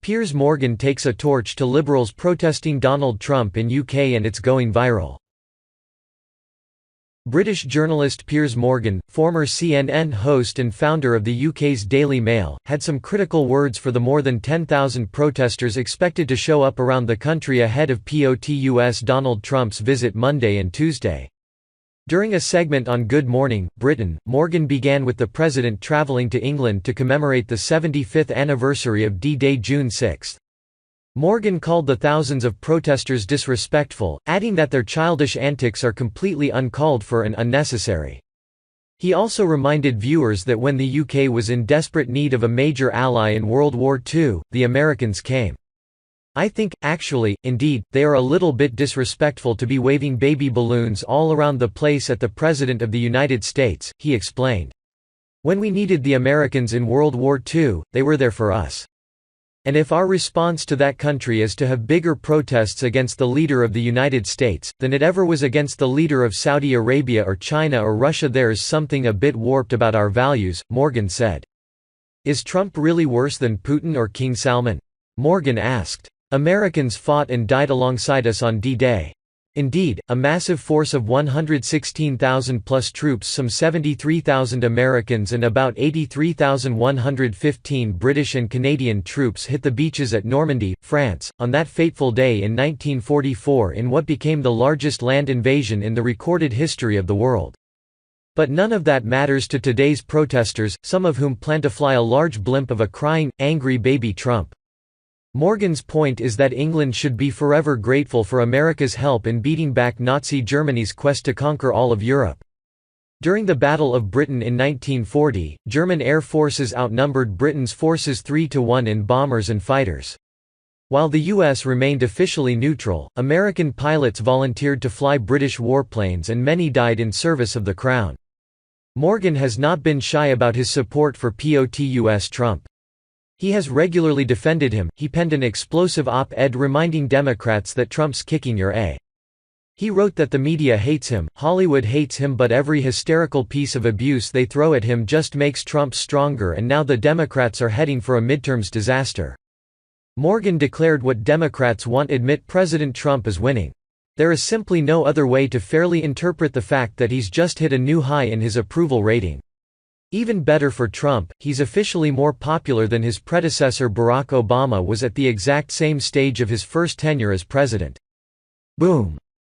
Piers Morgan takes a torch to Liberals protesting Donald Trump in UK and it's going viral. British journalist Piers Morgan, former CNN host and founder of the UK's Daily Mail, had some critical words for the more than 10,000 protesters expected to show up around the country ahead of POTUS Donald Trump's visit Monday and Tuesday. During a segment on Good Morning, Britain, Morgan began with the president travelling to England to commemorate the 75th anniversary of D-Day June 6. Morgan called the thousands of protesters disrespectful, adding that their childish antics are completely uncalled for and unnecessary. He also reminded viewers that when the UK was in desperate need of a major ally in World War II, the Americans came. "I think, actually, indeed, they are a little bit disrespectful to be waving baby balloons all around the place at the President of the United States," he explained. "When we needed the Americans in World War II, they were there for us. And if our response to that country is to have bigger protests against the leader of the United States, than it ever was against the leader of Saudi Arabia or China or Russia, there's something a bit warped about our values," Morgan said. "Is Trump really worse than Putin or King Salman?" Morgan asked. "Americans fought and died alongside us on D-Day. Indeed, a massive force of 116,000 plus troops, some 73,000 Americans and about 83,115 British and Canadian troops hit the beaches at Normandy, France, on that fateful day in 1944 in what became the largest land invasion in the recorded history of the world. But none of that matters to today's protesters, some of whom plan to fly a large blimp of a crying, angry baby Trump." Morgan's point is that England should be forever grateful for America's help in beating back Nazi Germany's quest to conquer all of Europe. During the Battle of Britain in 1940, German air forces outnumbered Britain's forces 3-1 in bombers and fighters. While the US remained officially neutral, American pilots volunteered to fly British warplanes and many died in service of the Crown. Morgan has not been shy about his support for POTUS Trump. He has regularly defended him. He penned an explosive op-ed reminding Democrats that Trump's kicking your A. He wrote that the media hates him, Hollywood hates him, but every hysterical piece of abuse they throw at him just makes Trump stronger, and now the Democrats are heading for a midterms disaster. Morgan declared what Democrats want: admit President Trump is winning. There is simply no other way to fairly interpret the fact that he's just hit a new high in his approval rating. Even better for Trump, he's officially more popular than his predecessor Barack Obama was at the exact same stage of his first tenure as president. Boom.